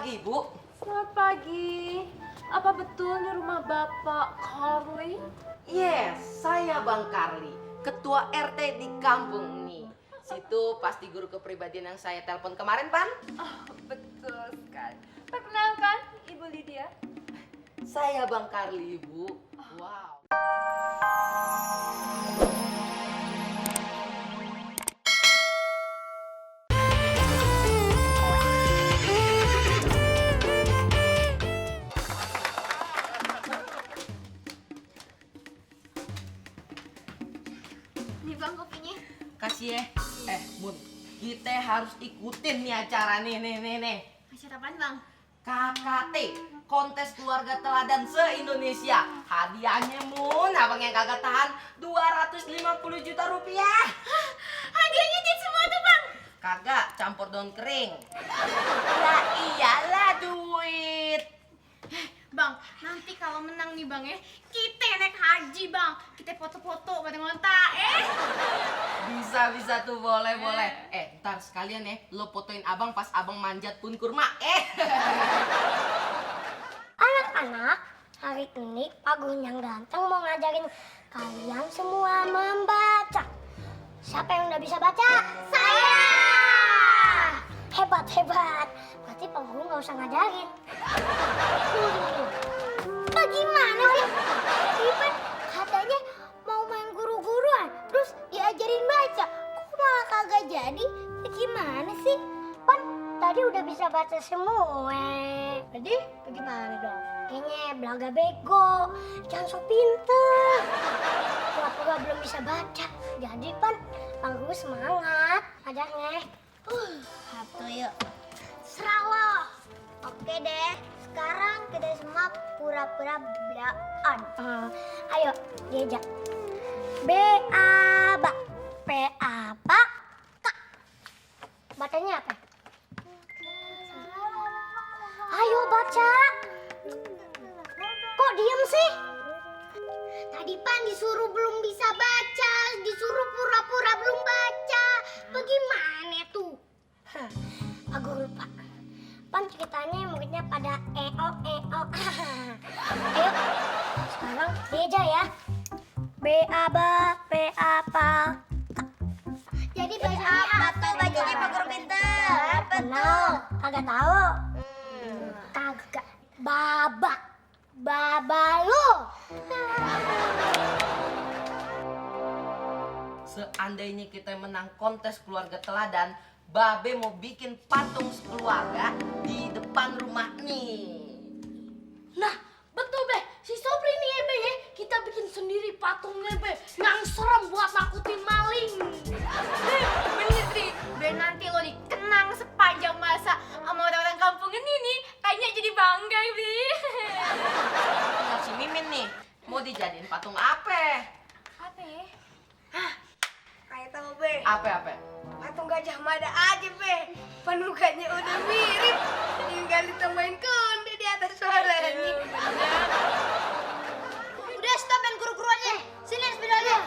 pagi, Bu. Selamat pagi. Apa betul ini rumah Bapak Carly? Yes, saya Bang Carly, ketua RT di kampung ini. Situ pasti guru kepribadian yang saya telepon kemarin, Pan. Oh, betul sekali. Perkenalkan, Ibu Lydia. Saya Bang Carly, Ibu. Wow. Nih Bang kopinya. Kasih ya. Mun, kita harus ikutin nih acara nih. Acara apaan Bang? KKT, kontes keluarga teladan se-Indonesia. Hadiahnya, Mun, abang yang kagak tahan, 250 juta rupiah. Hadiahnya duit semua tuh Bang. Kagak, campur daun kering. Lah iyalah duit. Bang, nanti kalau menang nih Bang ya, kita naik haji Bang. Kita foto-foto bareng onta Bisa tuh, boleh. Ntar sekalian ya, lo fotoin abang pas abang manjat pun kurma. Anak-anak, hari ini Pak Guru yang ganteng mau ngajarin kalian semua membaca. Siapa yang udah bisa baca? Saya! Hebat. Berarti Pak Guru nggak usah ngajarin. Bagaimana sih? Ipan katanya mau main guru-guruan, terus diajarin baca. Kok malah kagak jadi? Gimana sih? Pan tadi udah bisa baca semua. Jadi bagaimana dong? Kayaknya belaga bego, jangan sok pinter. Pura-pura belum bisa baca. Jadi Pan, Guru semangat ajarnya. Satu yuk. Serah lo. Oke deh, sekarang kita semua pura-pura belaan. Ayo, diajak. B-A-B-A. P-A-B-A. Bacanya apa? Ayo baca. Kok diem sih? Tadi Pan disuruh belum bisa baca, disuruh pura-pura belum baca. Bagaimana tuh? Aku lupa. Pan ceritanya muridnya pada eo. Ayo, sekarang diaja ya. B-A-B-A. Jadi bacanya apa tuh? Bacanya Pak Guru pinter. Apa tuh? Kagak tahu. Kagak. Baba lu. Seandainya kita menang kontes keluarga teladan, Babe mau bikin patung sekeluarga di depan rumah nih. Nah, betul Be. Si Sobri nih ya Be ya. Kita bikin sendiri patungnya Be. Yang serem buat nakutin maling. Bener nih, biar nanti lo dikenang sepanjang masa sama orang-orang kampung ini nih. Kayaknya jadi bangga Bi. Tinggal si Mimin nih, mau dijadiin patung apa? Apa ya? Kayak tahu be, Apa? patung Gajah Mada aja be, penukannya udah mirip, tinggal ditambahin konde di atas suaranya. Udah stop main guru-guruannya. Sini sepedanya.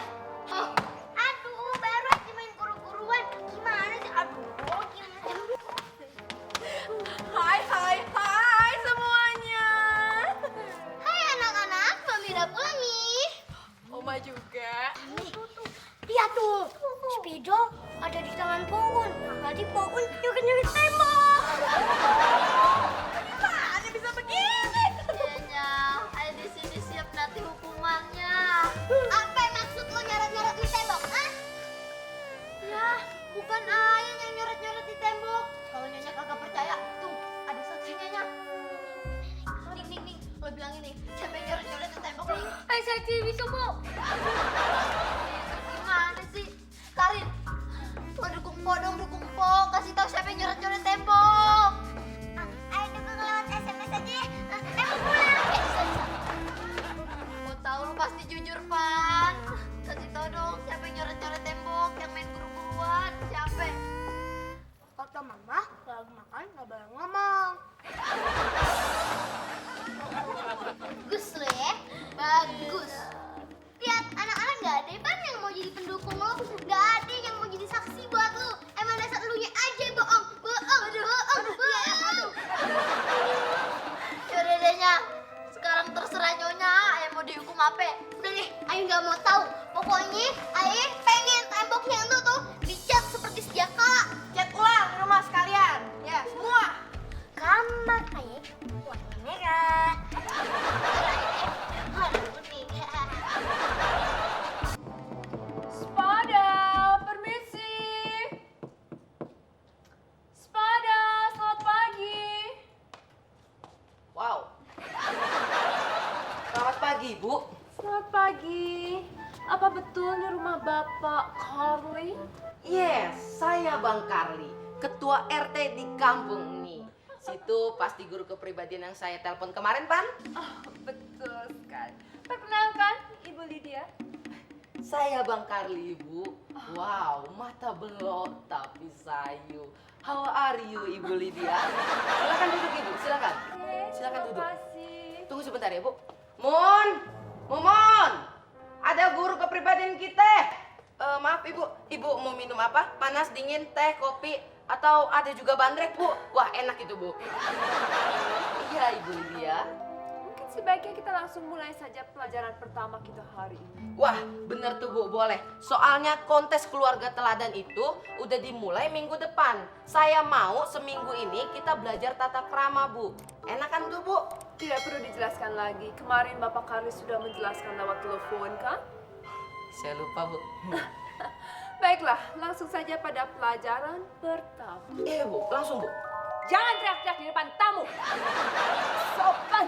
Aduh, baru aja main guru-guruan. Gimana sih? Aduh, gimana? Hai semuanya. Hai anak-anak, Mami udah pulang nih. Oma juga. Lihat tuh, spidol ada di tangan pohon. Berarti pohon nyurik-nyurik tembok. Gimana bisa begini? Ada di sini siap nanti hukumannya. Apa yang maksud lo nyorot-nyorot di tembok? Hah? Ya, bukan ayah yang nyoret-nyoret di tembok. Kalau Nyonya kagak percaya, tuh ada saksinya Nya. Ning, lo bilang ini, siapa yang nyoret-nyoret di tembok nih? Saksi bisa Bu. Gimana sih? Karin, lo dukung po, kasih tahu siapa yang nyoret-nyoret tembok. Ayo dukung lewat SMS aja ya. Emang pulang. Gue tahu lo pasti jujur, Pan. Kasih tahu dong siapa yang nyoret-nyoret tembok, yang main guru-guruan, siapa? Kata mama, kalau makan nggak boleh ngomong. Bagus lo ya. Bagus. Lihat anak-anak nggak ada Pan yang mau jadi pendukung lo. Nggak ada yang mau jadi saksi buat lo. Emang ada apa? Udah deh, Ayo nggak mau tahu. Pokoknya Ayo pengen temboknya itu tuh dicat seperti sedia kala. Cat ulang di rumah sekalian. Ya, semua. Kamar Ayo warna merah. Warna kuning. Spada, permisi. Spada, selamat pagi. Wow. Selamat pagi, Bu. Selamat pagi. Apa betul ini rumah Bapak Carly? Yes, saya Bang Carly, ketua RT di kampung ini. Situ pasti guru kepribadian yang saya telepon kemarin, Pan. Oh, betul sekali. Perkenalkan, Ibu Lydia. Saya Bang Carly, Ibu. Wow, mata belok tapi sayu. How are you, Ibu Lydia? Silakan duduk, Ibu. Silakan. Silakan duduk. Terima kasih. Tunggu sebentar ya, Bu. Momon! Ada guru kepribadian kita. Maaf, Ibu. Ibu mau minum apa? Panas, dingin, teh, kopi, atau ada juga bandrek, Bu? Wah, enak itu, Bu. Iya, Ibu Lydia. Mungkin sebaiknya kita langsung mulai saja pelajaran pertama kita hari ini. Wah, bener tuh, Bu. Boleh. Soalnya kontes keluarga teladan itu udah dimulai minggu depan. Saya mau seminggu ini kita belajar tata krama, Bu. Enakan tuh, Bu? Tidak perlu dijelaskan lagi. Kemarin Bapak Carly sudah menjelaskan lewat telepon, kan? Saya lupa, Bu. Baiklah, langsung saja pada pelajaran pertama. Iya, Bu. Langsung, Bu. Jangan teriak-teriak di depan tamu. Sopan.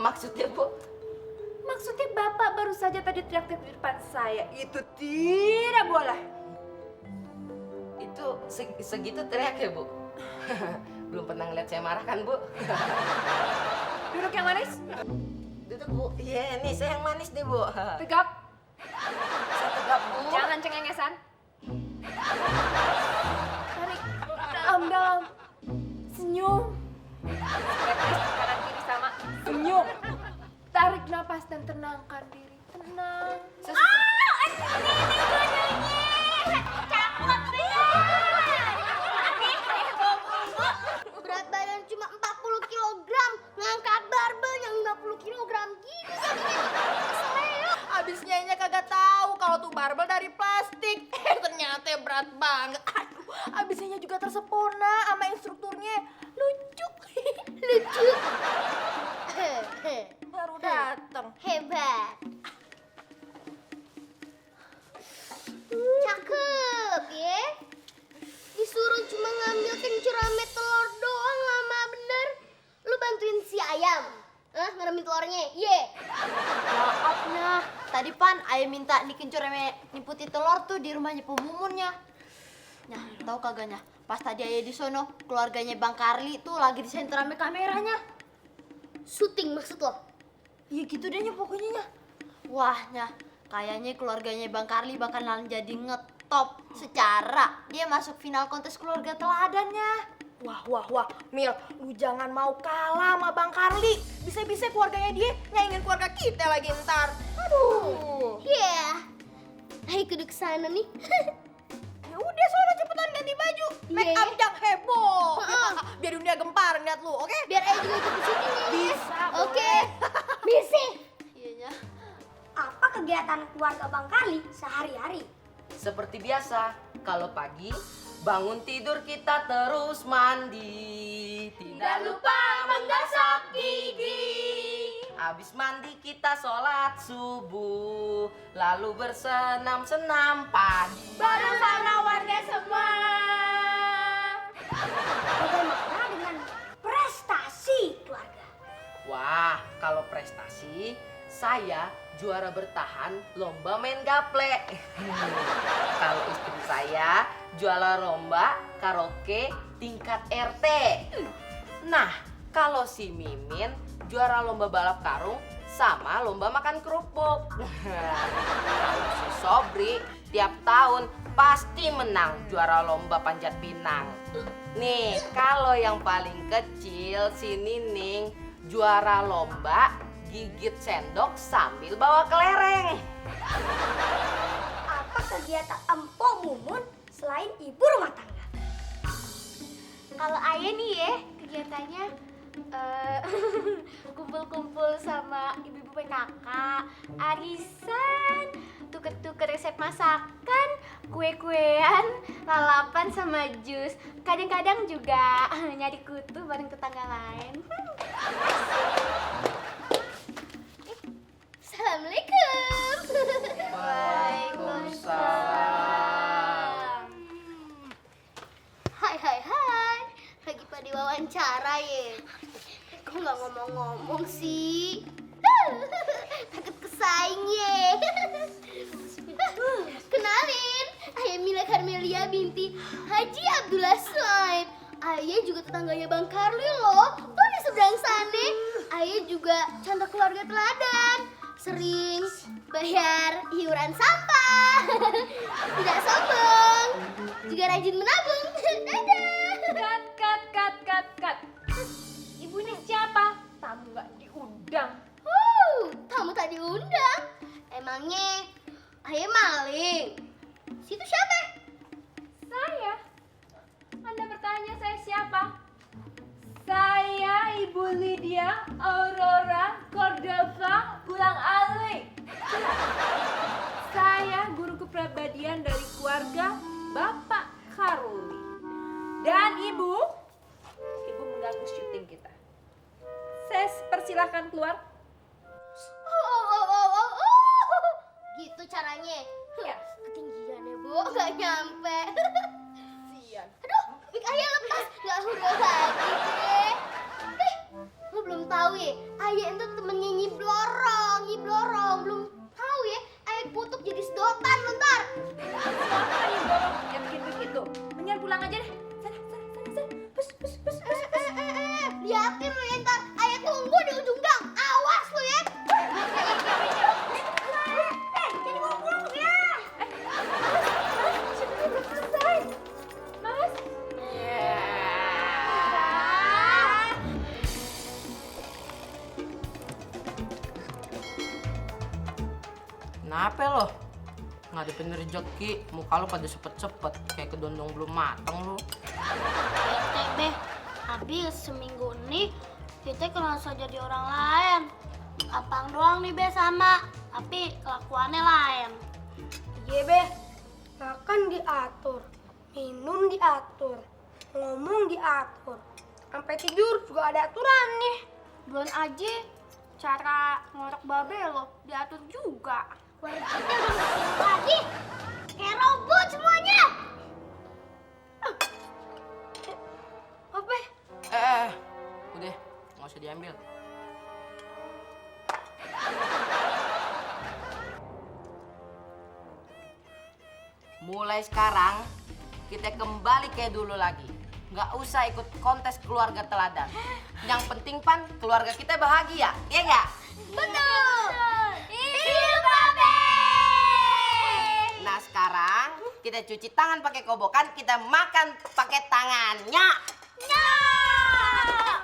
Maksudnya, Bu? Maksudnya Bapak baru saja tadi teriak-teriak di depan saya. Itu tidak boleh. Itu segitu teriak ya, Bu? Belum pernah ngeliat saya marah kan, Bu? Duduk yang manis. Duduk, Bu. Iya, nih saya yang manis nih, Bu. Tegap. Saya tegap, Bu. Jangan cengengesan. Tarik dalam-dalam. Senyum. Replis kanan kiri sama. Senyum. Tarik napas dan tenangkan diri. Tenang. Berat badan cuma 40 kilogram, ngangkat barbel yang 50 kilogram gitu. Abis nyainya kagak tahu kalau tuh barbel dari plastik. Ternyata berat banget. Aduh, abis nyainya juga tersepona sama instrukturnya. Lucu. Lucu. Baru dateng. Hebat. Cakep ya. Disuruh cuma ngambil kencur ame telur doang lama bener. Lu bantuin si ayam. Ngeremin telurnya. Ye. Maafnya, tadi Pan Ayo minta nikin cureme niputi telur tuh di rumahnya pemumunnya. Nah, tahu kagaknya? Pas tadi Ayo di sono, keluarganya Bang Carly tuh lagi di senter rame kameranya. Syuting maksud lo? Iya gitu deh pokoknya. Wah, kayaknya keluarganya Bang Carly bakalan jadi ngetop secara dia masuk final kontes keluarga teladannya. Wah, Mil, lu jangan mau kalah sama Bang Carly. Bisa-bisa keluarganya dia nyaingin keluarga kita lagi ntar. Aduh. Iya. Ayo kudu kesana nih. Ya udah, soalnya cepetan ganti baju. Make up yang heboh. Biar dunia gempar lihat lu, oke? Biar ayo juga ikut syuting ya. Bisa, Oke. Bisa. Iyanya. Apa kegiatan keluarga Bang Carly sehari-hari? Seperti biasa, kalau pagi bangun tidur kita terus mandi. Tidak lupa menggosok gigi. Habis mandi kita sholat subuh. Lalu bersenam-senam pagi. Baru sana warga semua. Bagaimana dengan prestasi keluarga? Wah, kalau prestasi, saya juara bertahan lomba main gaple. Kalau istri saya juara lomba karaoke tingkat RT. Nah, kalau si Mimin juara lomba balap karung sama lomba makan kerupuk. Kalau si Sobri tiap tahun pasti menang juara lomba panjat pinang. Nih, kalau yang paling kecil si Nining juara lomba gigit sendok sambil bawa kelereng. Apa kegiatan Empok Mumun selain ibu rumah tangga? Kalau Ayah nih ya, kegiatannya kumpul-kumpul sama ibu-ibu PKK, arisan, tuker-tuker resep masakan, kue-kuean, lalapan sama jus. Kadang-kadang juga nyari kutu bareng tetangga lain. Assalamualaikum. Waalaikumsalam. Hai. Lagi pada wawancara ya. Kok nggak ngomong-ngomong sih? Takut kesaing ya. Kenalin, Ayah Mila Karmelia binti Haji Abdullah Slaim. Ayah juga tetangganya Bang Karlil loh. Tuh di seberang sana. Ayah juga contoh keluarga teladan. Sering bayar iuran sampah. Tidak sombong. Juga rajin menabung. Dadah. Cut. Ibu ini siapa? Tamu nggak diundang. Tamu tak diundang. Emangnya Ayah maling? Situ siapa? Saya. Anda bertanya saya siapa? Saya Ibu Lydia Aurora Cordova Ulang Alik. Saya guru kepribadian dari keluarga Bapak Karuli. Dan Ibu mengganggu syuting kita. Saya persilahkan keluar. Gitu caranya. Ya. Ketinggian ya, Bu. Nggak nyampe. Sian. Aduh, wig Ayah lepas. Nggak huruf lagi deh. Lu belum tahu ya? Ayah itu temennya Nyi Blorong. Belum tahu ya? Ayah kutuk jadi sedotan lu ntar. Siapa yang dorong yang bikin begitu? Mendingan pulang aja deh. Sana. Pus. Liatin lu ya ntar. Ayah tunggu di ujung gang. Awas lu ya. Jadi mau pulang ya. Belum selesai. Mas. Kenapa lo? Ngadepin rezeki, muka lo pada cepet-cepet kayak kedondong belum mateng lo. Beh, habis seminggu ini kita kerasa jadi orang lain. Apang doang nih Be sama, tapi kelakuannya lain. Iya Beh, makan diatur, minum diatur, ngomong diatur, sampai tidur juga ada aturannya. Belum aja cara ngorok babe lo diatur juga. Wajibnya udah nggak lagi, kayak robot semuanya. Apa? Udah, nggak usah diambil. Mulai sekarang kita kembali kayak dulu lagi. Nggak usah ikut kontes keluarga teladan. Yang penting pan keluarga kita bahagia, iya nggak? Betul. Iya babe. Nah sekarang kita cuci tangan pakai kobokan, kita makan pakai tangannya. Nyak.